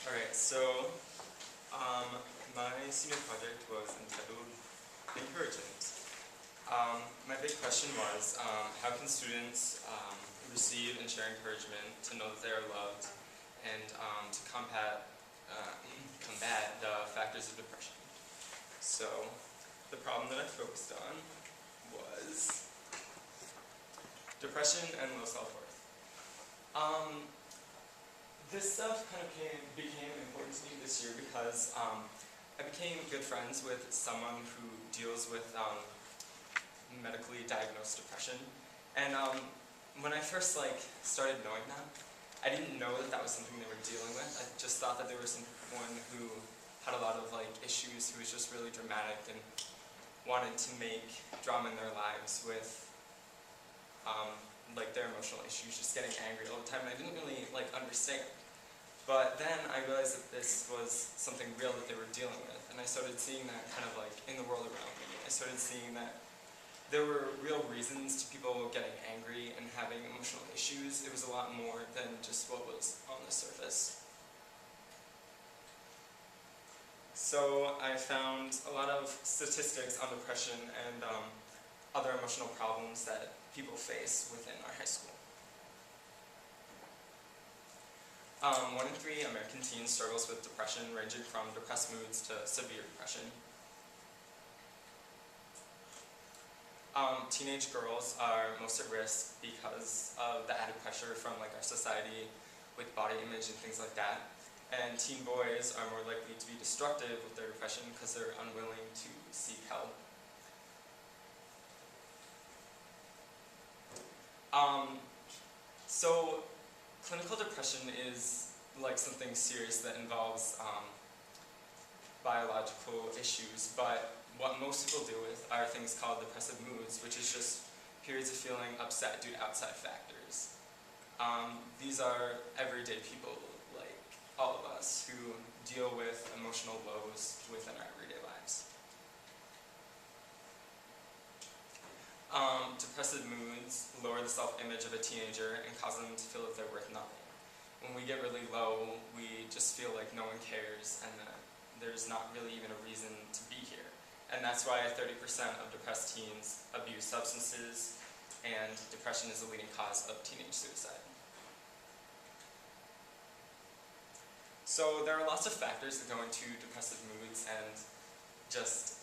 Alright, so my senior project was entitled Encouragement. My big question was, how can students receive and share encouragement to know that they are loved and to combat the factors of depression? So, the problem that I focused on was depression and low self-worth. This stuff kind of became important to me this year because I became good friends with someone who deals with medically diagnosed depression. And when I first started knowing them, I didn't know that that was something they were dealing with. I just thought that there was someone who had a lot of issues, who was just really dramatic and wanted to make drama in their lives with their emotional issues, just getting angry all the time, and I didn't really understand. But then I realized that this was something real that they were dealing with, and I started seeing that kind of in the world around me. I started seeing that there were real reasons to people getting angry and having emotional issues. It was a lot more than just what was on the surface. So I found a lot of statistics on depression and other emotional problems that people face within our high school. 1 in 3 American teens struggles with depression, ranging from depressed moods to severe depression. Teenage girls are most at risk because of the added pressure from our society with body image and things like that. And teen boys are more likely to be destructive with their depression because they're unwilling to seek help. So clinical depression is something serious that involves biological issues, but what most people deal with are things called depressive moods, which is just periods of feeling upset due to outside factors. These are everyday people, like all of us, who deal with emotional lows within our everyday lives. Depressive moods lower the self-image of a teenager and cause them to feel that they're worth nothing. When we get really low, we just feel like no one cares and that there's not really even a reason to be here. And that's why 30% of depressed teens abuse substances, and depression is the leading cause of teenage suicide. So there are lots of factors that go into depressive moods and just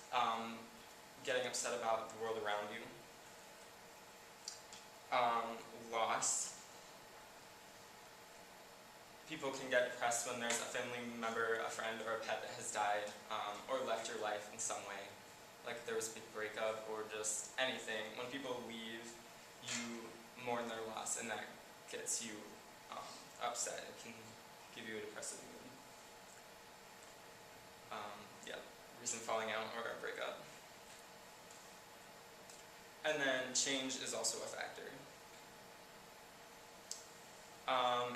getting upset about the world around you. Loss. People can get depressed when there's a family member, a friend, or a pet that has died or left your life in some way. Like if there was a big breakup or just anything. When people leave, you mourn their loss, and that gets you upset. It can give you a depressive mood. Recent falling out or a breakup. And then change is also a factor.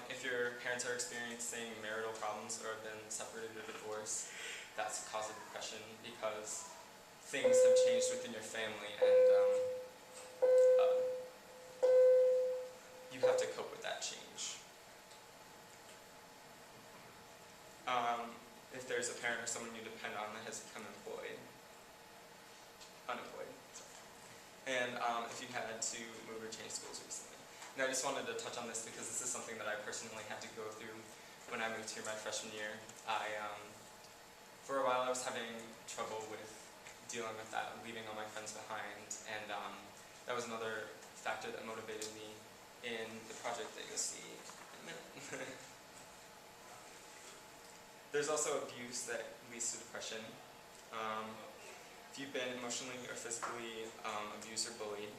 If your parents are experiencing marital problems or have been separated or divorced, that's a cause of depression because things have changed within your family and you have to cope with that change. If there's a parent or someone you depend on that has become unemployed, and if you had to move or change schools recently. And I just wanted to touch on this because this is something that I personally had to go through when I moved here my freshman year. For a while I was having trouble with dealing with that, leaving all my friends behind, and that was another factor that motivated me in the project that you'll see in a minute. There's also abuse that leads to depression. If you've been emotionally or physically abused or bullied,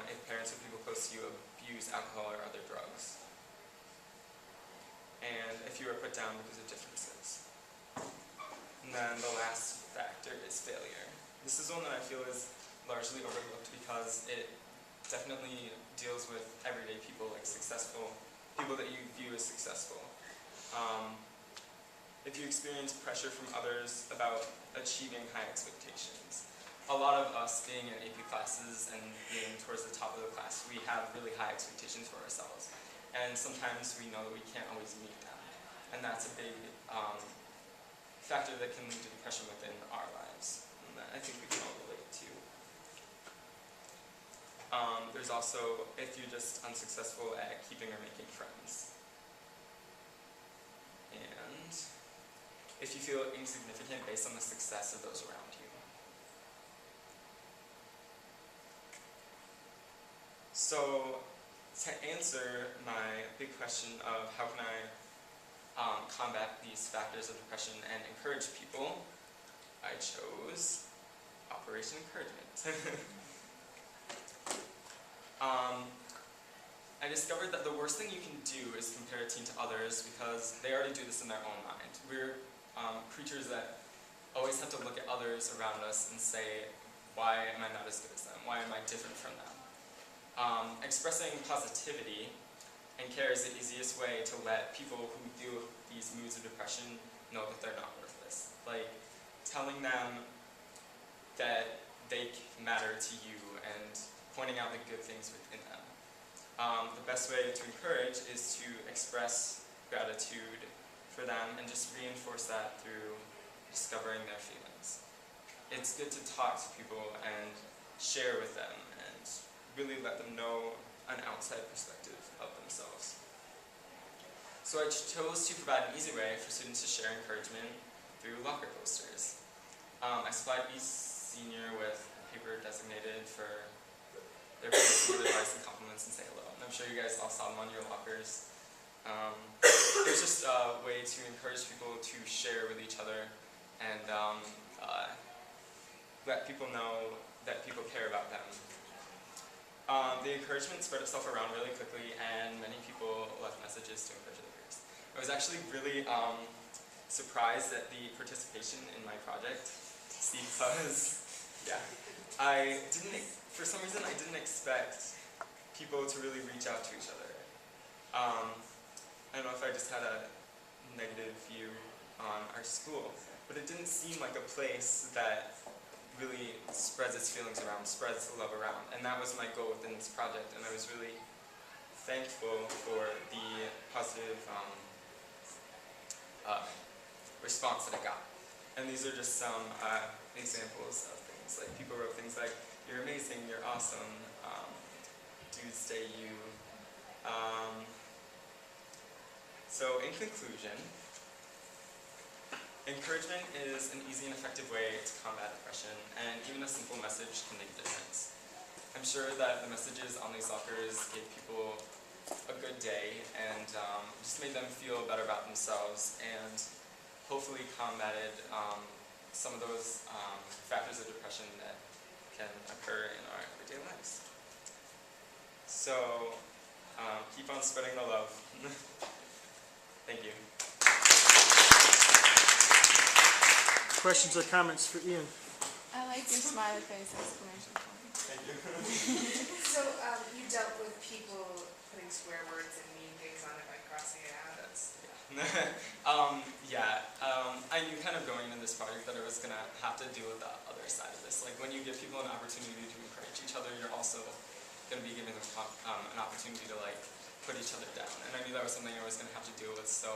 if parents or people close to you abuse alcohol or other drugs, and if you are put down because of differences. And then the last factor is failure. This is one that I feel is largely overlooked because it definitely deals with everyday people, like successful people that you view as successful. If you experience pressure from others about achieving high expectations. A lot of us being in AP classes and being towards the top of the class, we have really high expectations for ourselves. and sometimes we know that we can't always meet them. And that's a big factor that can lead to depression within our lives, and that I think we can all relate to. There's also if you're just unsuccessful at keeping or making friends. And if you feel insignificant based on the success of those around you. So, to answer my big question of how can I combat these factors of depression and encourage people, I chose Operation Encouragement. I discovered that the worst thing you can do is compare a teen to others because they already do this in their own mind. We're creatures that always have to look at others around us and say, why am I not as good as them? Why am I different from them? Expressing positivity and care is the easiest way to let people who deal with these moods of depression know that they're not worthless. Like, telling them that they matter to you and pointing out the good things within them. The best way to encourage is to express gratitude for them and just reinforce that through discovering their feelings. It's good to talk to people and share with them and really let them know an outside perspective of themselves. So I chose to provide an easy way for students to share encouragement through locker posters. I supplied each senior with paper designated for their advice and compliments and say hello. And I'm sure you guys all saw them on your lockers. It was just a way to encourage people to share with each other and let people know that people care about them. The encouragement spread itself around really quickly, and many people left messages to encourage their peers. I was actually really surprised at the participation in my project because, for some reason I didn't expect people to really reach out to each other. I don't know if I just had a negative view on our school, but it didn't seem like a place that really spreads its feelings around, spreads the love around, and that was my goal within this project, and I was really thankful for the positive response that I got. And these are just some examples of things, like people wrote things like, "You're amazing, you're awesome, dude, stay you." So in conclusion, encouragement is an easy and effective way to combat depression, and even a simple message can make a difference. I'm sure that the messages on these lockers gave people a good day and just made them feel better about themselves and hopefully combated some of those factors of depression that can occur in our everyday lives. So keep on spreading the love. Thank you. Questions or comments for Ian? I like your smiley face exclamation point. Thank you. So you dealt with people putting swear words and mean things on it by crossing it out? I knew kind of going into this project that I was going to have to deal with the other side of this. Like when you give people an opportunity to encourage each other, you're also going to be giving them an opportunity to like put each other down. And I knew that was something I was going to have to deal with. So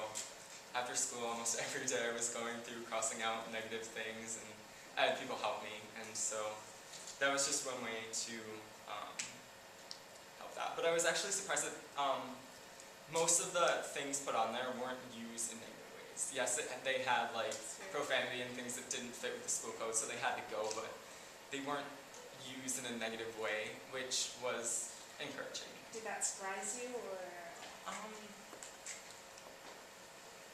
after school, almost every day I was going through crossing out negative things, and I had people help me. And so that was just one way to help that. But I was actually surprised that most of the things put on there weren't used in negative ways. Yes, they had like profanity and things that didn't fit with the school code, so they had to go, but they weren't used in a negative way, which was encouraging. Did that surprise you, or?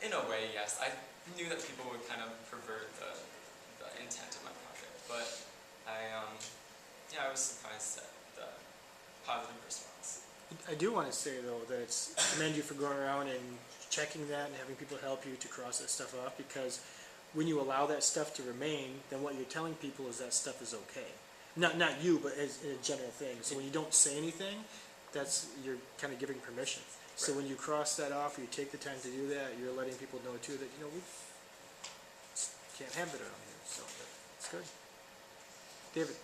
In a way, yes. I knew that people would kind of pervert the intent of my project, but I was surprised at the positive response. I do want to say, though, that it's commend you for going around and checking that and having people help you to cross that stuff off, because when you allow that stuff to remain, then what you're telling people is that stuff is okay. Not you, but as a general thing. So when you don't say anything, you're kind of giving permission. So when you cross that off, or you take the time to do that, you're letting people know too that, we can't have it around here. So it's good. David.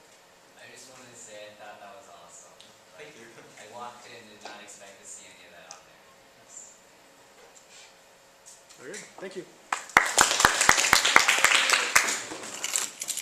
I just wanted to say I thought that was awesome. Thank you. I walked in and did not expect to see any of that on there. Okay, thank you.